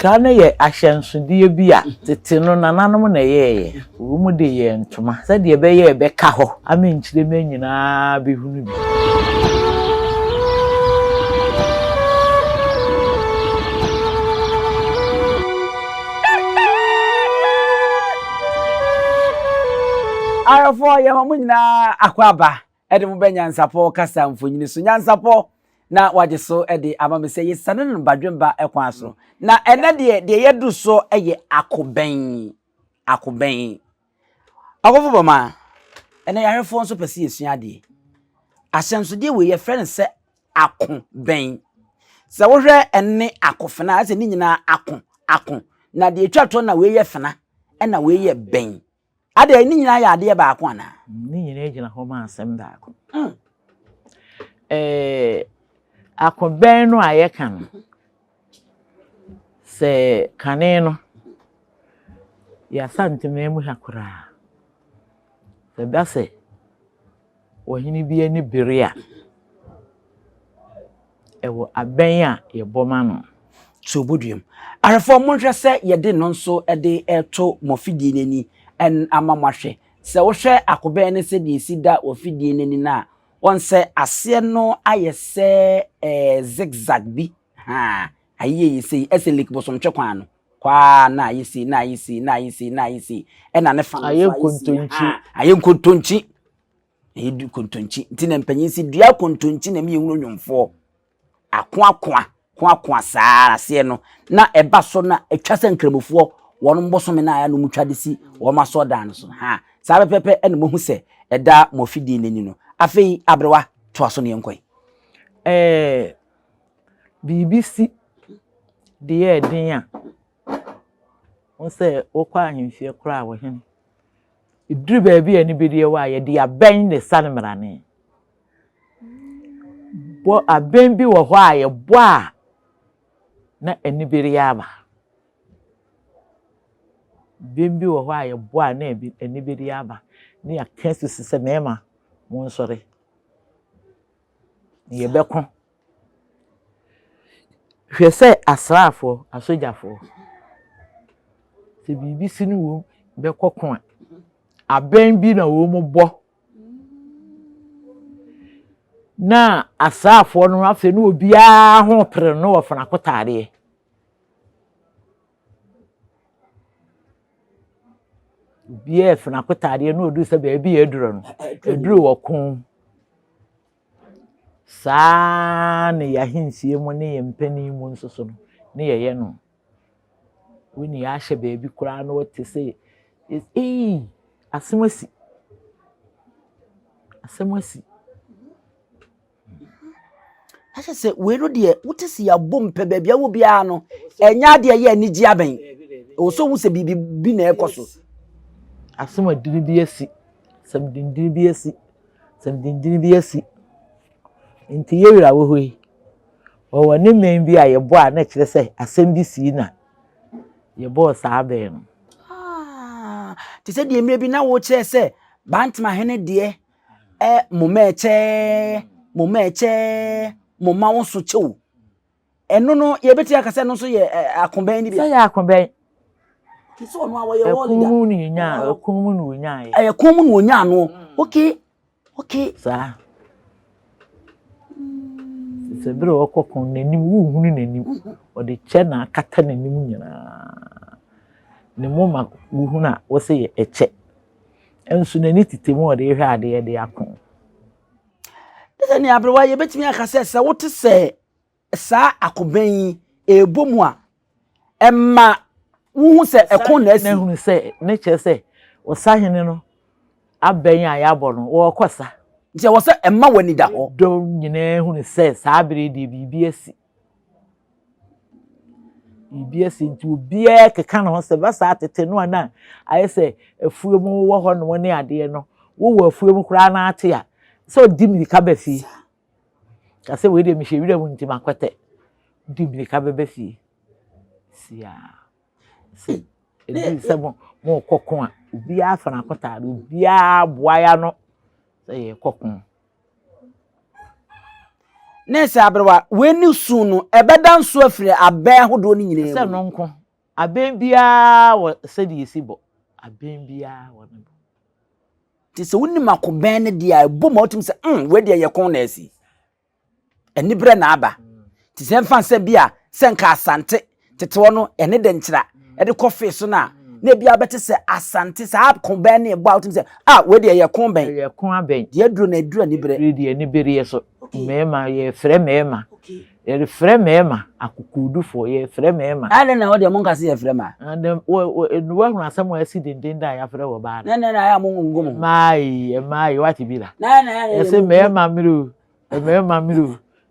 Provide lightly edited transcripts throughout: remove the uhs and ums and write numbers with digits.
Sana ye ahyensude bi a tete no nananom na ye wo mu de ye ntoma sa de be ye be ka ho amenkyire me nyina be hunu bi Arafo ye mamu nyina akwaba ede mu benyansapo kasa mfonyini so nyansapo na waje so ede amamese ye sanen badwemba ekwan so na ene de yedu so eye akoben akofo bama ene yarefo nso pese yesua de asenso de we ye friend se akoben se wo hwe ene akofena ase ni nyina akon na de etwato na we ye fena ena we ye ben ade ni nyina ya ade ba akon ana ni nyina ejina ho ma asem da akon Akoben no ayeka no se kane no ya Asante memu hakura se base ohini bi ani berea ewo aben a ye boma no so boduem arefo monhwe se ye de no nso ede eto mofidie nani en amamahwe se wo hwe Akoben ne se de sida ofidie nani na won se ase no ayese zigzag bi ha aye yesi eselik bosom twekwan no kwa na yesi ena ne fa aye kontonchi edu kontonchi ntina mpanyin si dua kontonchi na me yehunu nwomfo akwa saa ase no na eba so na etwase nkramofo won mbosome na aya no mutwadesi wo maso dan so ha saa pepe ene mohu se eda mofidi nani no afei abrewa to aso ne yenkoi BBC de ye din a won se okwa ahemfie kura wo hen idru ba bi ani bedie wa ye de aben ne sanmrane bo aben bi wo ho a ye bo a na ani beri aba bembi wo ho a ye bo a na ani beri aba ne ya kansu se mema mo nsore ye bekon hwese asrafo asojafo se BBC ni wo bekokon aben bi na wo mo bo na asrafo no afa no obi a ho pre no wo fana kotare obi e fana kotare no odu se ba bi eduro no eduro wo kon sa ne ya hinsie mo ne yempani mu nsoso no ne ye no woni ya hye baabi kura no wote se asemasi ase se we no de wote se ya bom pe baabi a wo bia no enya de ye ani gi aben o so wu se bibi bi na ekoso asemadini bi asi samdindini bi asi nti ye wira wo hoi o woni men bi a ye bo a na kire se asem bi si na ye bo sa aben no ti se de emre bi na wo kire se bantma hene de moma wo so chew eno no ye beti akase no so ye Akoben ni bi se ya Akoben ti so no awo ye wo kumu ni nya kumu ni nya ye kumu ni onya no okay sa se bro okokon nanim wu hunu nanim o de che na akata nanim nyina ne moma wu hunu a wo se ye eche ensu nani titemu o de hwe ade ye de akon dese ni abrewa ye betimi akase se wote se sa Akoben ebomu a emma wu se ekon na asi na hunu se ne che se wo sahene no aben a ya bo no wo kosa nti wo se emma wani da ho do nyina hunu se sa bere de bibi asi nti obi e keka no se ba sa tete no na aye se afuemu wo ho no ne ade no wo afuemu kura na ate a so dimilika ba fi ka se we de mi hwewira mu nti makwete dimilika ba fi sia se ebi se mo kokon a obi afa na kotare obi a boa ya no se ye kokon Nese abrewa weni sunu ebeda nso afire aben hodo ni nyina se no nko aben bia wo se di sibo aben bia wo no ti se wonni Akoben ne dia ebo ma otim se we dia ye kon na asi eni bre na aba ti se mfa se bia se nka Asante tetewo no ene de nkyira e de kofi so na bia bete se Asante sa Akoben ne ebo otim se we dia ye kon ben ye kon aben dia duro na duro ni bre dia ni bere so mema ye frɛ mema ye frɛ mema akukudufo ye frɛ mema ale na wo dia monka se ye frɛ ma and wo hu asem wa si denden da ya frɛ wo ba na ya mongo mo mai wati bila na ese mema miru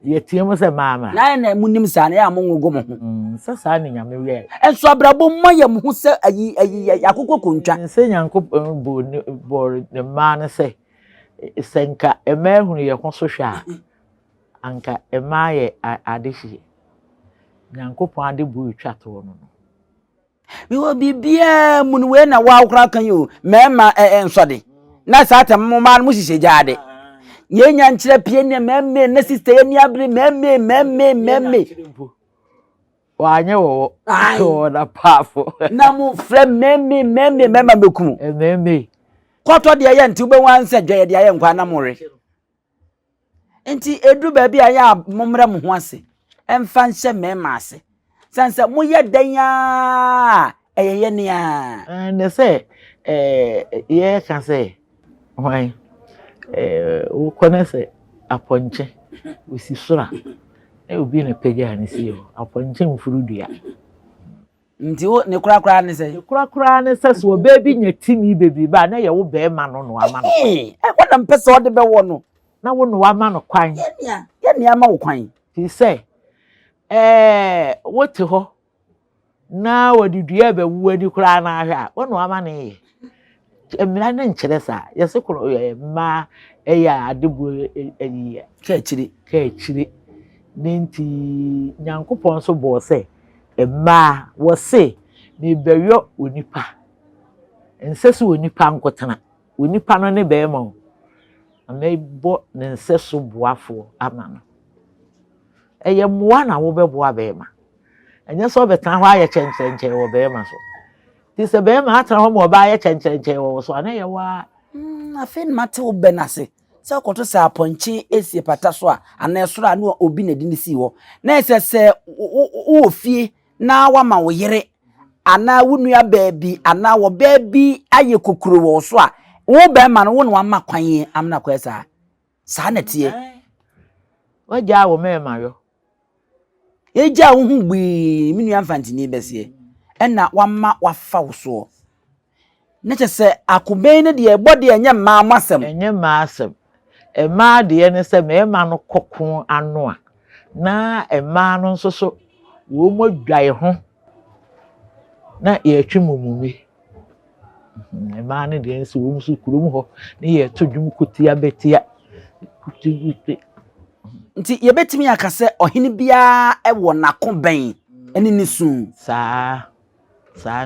ye tiemu se mama na munim sa na ya mongo mo sasa ni nyame we enso abrabo moye mo hu se ayi akoko kontwa se nyankopon bo ne ma ne se senka ema hunu ye ho so hwa anka ema ye adeshi nyankopon ade bu twa to no mi wo bibia mun we na wa okra kan yo mema ensode na sa atam mo ma no hihye jaade ye nya nkyere pie ne memme na sister ye ni abre memme wanye wo na pafo na mo frɛ memme mekum memme koto de ye nti ube wanse dwe de ye nkwa na more nti edu ba bia ya momre mo ho ase emfa nhye mema ase sanse mo ye danya eyeye ne a and say ye can say why wo kone say aponche osi sura e obi na pega ni si yo aponche mfurudua nti wo ne kura ne se so baby nya timi baby ba na ye wo be ma no no ama no wona mpese wo de be wo no na wo no ama no kwan ye ne ama wo kwan ti say wo te ho na wadi dua be wu ani kura na ahwa wo no ama ne emira na nkyere sa ye se kuro ma ya adebu eyi ka chiri nenti nyankopon so bo se ema wo se ni beyo onipa ensesu onipa nkotena onipa no ne be ma amebo ne nsesu boafo ama no eye moa na wo be boa be ma enye so betan ho aye chenchenche wo be ma so ti se be ma atan ho mo ba aye chenchenche wo so ana ye wa afin mate wo benase se okoto se aponche esie pata so a ana esoro na obi na di ni si wo na se wo fie na wa ma wo yere ana wunua baabi ana wo baabi aye kokuro wo so a wo be ma no wo no ama kwan amna kwesa sa na tie waja wo me ma yo eja wo hu gbi minua mfantini besie enna wama wafa wo so ne se Akoben ne de body enye ma amasem ema de ne se me ma no kokon ano a na ema no nso so wo mo dwae ho na ye twimumumi ema ne de nso wo musu kurum ho na ye to dwum kutia betia kuti nti ye betimi akase ohene bia ewo n'Akoben eni ni sun saa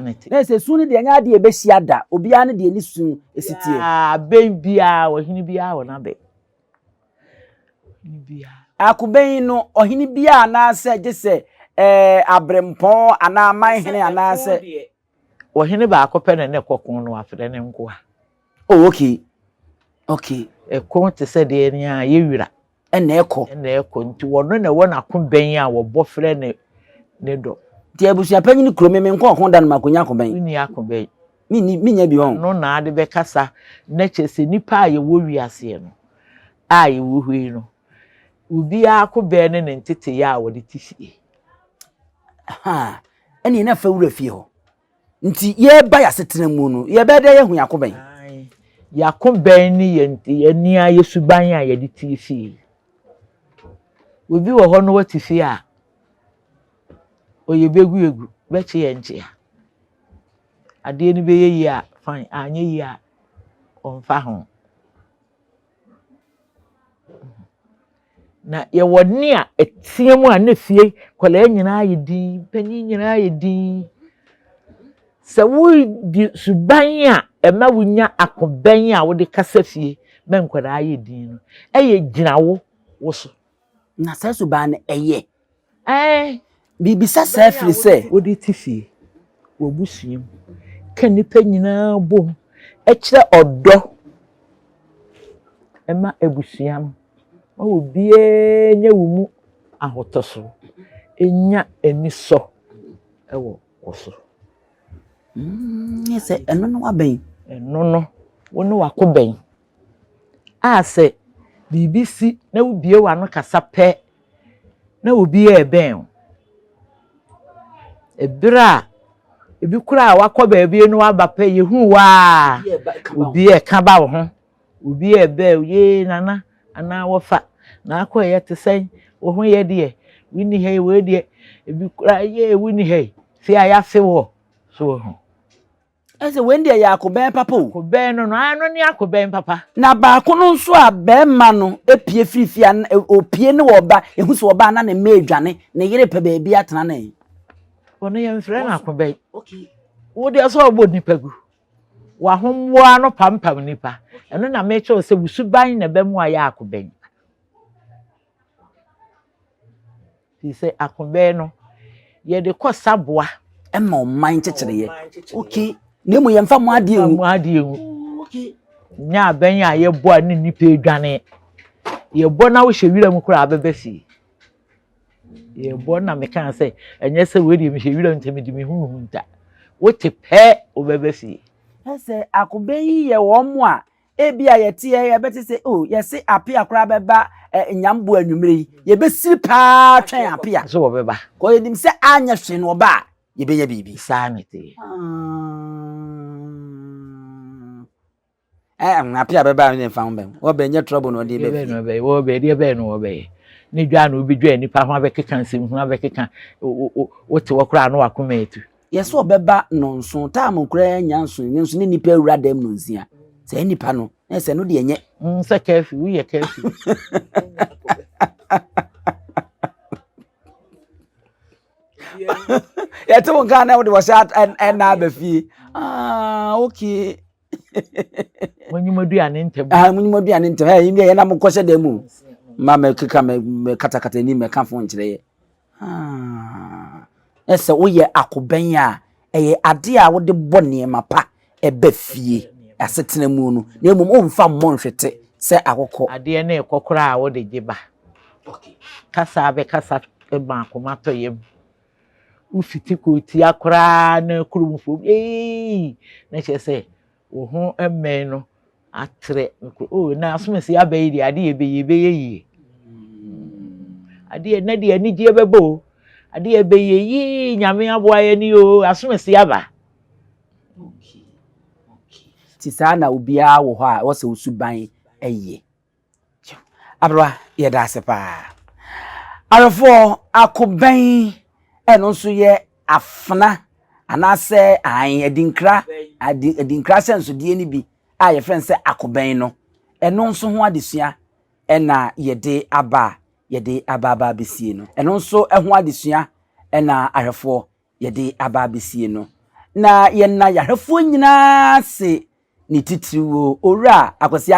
neti na se sun de nya de e behia da obia ne de ni sun esitie ben bia ohene bia wo na be bia Akoben no ohene bia na se je se abrempon ana manhene ana se ohene ba akopɛ ne kokon no afre ne nko a oh okay ekon te se de ni a ye wira ene eko nti wono na wona Akoben a wo bofre ne do ti abusua panyin krome me nko okon da no makonya Akoben ni Akoben mi nya bi hon no na ade be kasa na chese nipa a ye wo wiase no a ye wo hui no ubi Akoben ne ntete ya wo de tifie eni na fa wura fie ho nti ye ba ya setena mu no ye be de ye hu Akoben Akoben ni ye ni a yesuban a ye de tifie ubi wo ho no watifie a oye begu egu be che ye nche ade ni be ye yi a fine anye yi a onfa ho na ye woni a etiemu a na fie kwala nyina ye din pani nyina ye din se wo di suban a ema wunya Akoben a wo de kasa fie men kwala ye din no eye ginawo wo so na sa suban eye bibisa sa firi se wodi tifi wo busuam ka nipa nyina bom kire odo ema ebusuam o bie nya wumu ahotoso enya eniso ewo woso se eno no aben eno no wono Akoben a se BBC na wo bie wa no kasa pe na obi ben ebra ebi kura wakọ baabi no aba pe yehu wa obi ka ba wo ho obi be ye nana ana wofa na akọ ye te sen wo ho ye de wini he we de ebi kura ye wini he fi aya fe wo so ho ese wendi ya Akoben papa o Akoben no ano ni Akoben papa na ba ko no nso a be ma no epie firifia opie ne wo ba ehu so wo ba na ne medwane ne yere pe baabi atena na ono ye mfre na Akoben okay wo de so obo nipa gu wa homwa no pampam nipa eno na me che se busuban na be mu aya Akoben ti se Akoben no ye de kosaboa e ma o man chechire ye okay nemu ye mfa mu ade ewu okay nya ben ya ye bo ani nipa edwane ye bo na wo hwewira mu kura abebesi ye bo na me kan say enye se we di me hwewira ntemi di me hu nta wo te pe obebesi ese Akoben yi ye wo mu a ebia ye te ye beti se oh ye se apia kura beba nyambo anwumre ye besiri pa twen apia so wo beba ko ye dim se anya hwe no ba ye benya bibi sanity apia beba ne fa mbem wo benye trouble no de be no be wo be de be no wo be ni dwa no bi dwa nipa ho abekeka nsem ho abekeka wo te wo kura no Akoma etu yeso obeba nonso tam kura nyanso nso ni nipa awura dem no nsia se nipa no na se no de enye se kafi wi ye kafi ya to nka na wo de washa na abafie okay Munyumadu ane ntem munyumadu ane ntem ha yimi ye na mukose dem mu mama keka me katakata ni me kanfo nkyere ye ese wo ye Akoben a eye ade a wo de bone mapa eba fie asetena mu no na emum o mfa monhwete se akokọ ade na ekokora a wo de giba okay kasa be kasa ba akoma to yem ufiti ko ti akora na kurumfo na chese wo ho emen no atre na asomesi abayi di ade ebeye ade na de ani je bebo ade ebeye nyame aboaye ni o asomesi aba okay ti sana obia wo ho a wo se usuban eye abra ye da sepa arafo Akoben eno nso ye afna anase adinkra senso die ni bi a ye friend se Akoben no eno nso ho adesua ena ye de aba besie no eno nso ho adesua ena ahwefo ye de aba besie no na ye na yahwefo nyina se ni titiriwo owura akwasi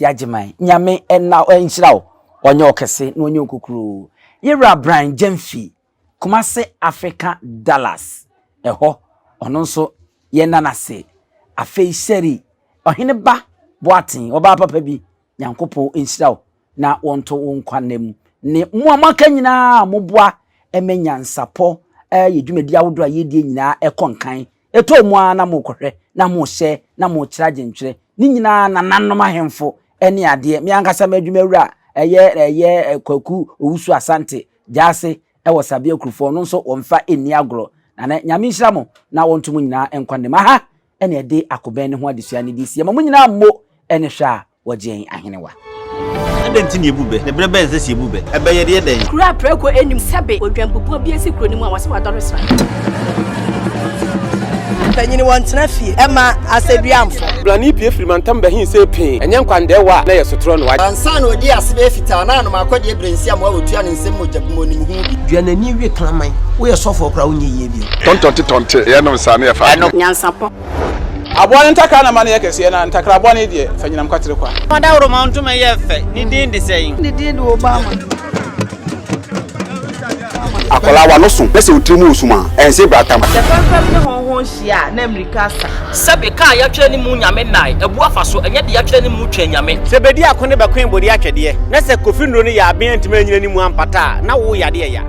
agiman nyame ena enhyirawo onye okese na onye okukuru yewra Brian Jemfi Kumase Africa Dallas eho ono nso ye nanase afei seri ohene ba boatin oba papa bi nyankopo enhyirawo na wonto wonkwanem ne muamaka nyina moboa NYANSAPO ye dwumadi awodo a yedie nyina ekonkan eto mu na mokohwe na mo hye na mo kira gentwere ni nyina nananom ahemfo ene ade me ankasa madwumawura eye kwaku owusu Asante jase ewo sabe akurufo no nso wonfa eni agro na nyame nhira mo na wonto nyina enkwanem aha ene de Akoben ne ho adesua ne disi ma nyina mmo ene hwa wogen ahenewa adenti ne ebube ne brebe nse si ebube ebe ye de den kura preko enim sebe odwampopo bi esi kro ni mu a wase wadoro sra Panyini wantena fie ema aseduamfo blani pie frimantam bahin se pin enye nkwande wa na yesotro no wa ansa na odi asebe fita na anoma akode ebrensi am wa otua ne nsem mojabumo ni mu bi duanani wie klaman wo ye sofo kra wonye ye bi tonte ye no nsa na ye fa NYANSAPO Aboa ntakra na mane yakese na ntakra aboa ne de fanyinam kwatere kwa. Mada woro ma ntoma ye fe ni din de sey. Ni din do Obama. Akola wa no so na se otrimu usuma ense brata ma. The confirm ne honhon hia na America sa. Sabe ka ya twere ni mu nyame nai ebu afaso enye de ya twere ni mu twa nyame. Se bedi akone be kwen bodi atwede na se kofi nro ni ya aben ntime nyina ni mu ampata na wo yade ya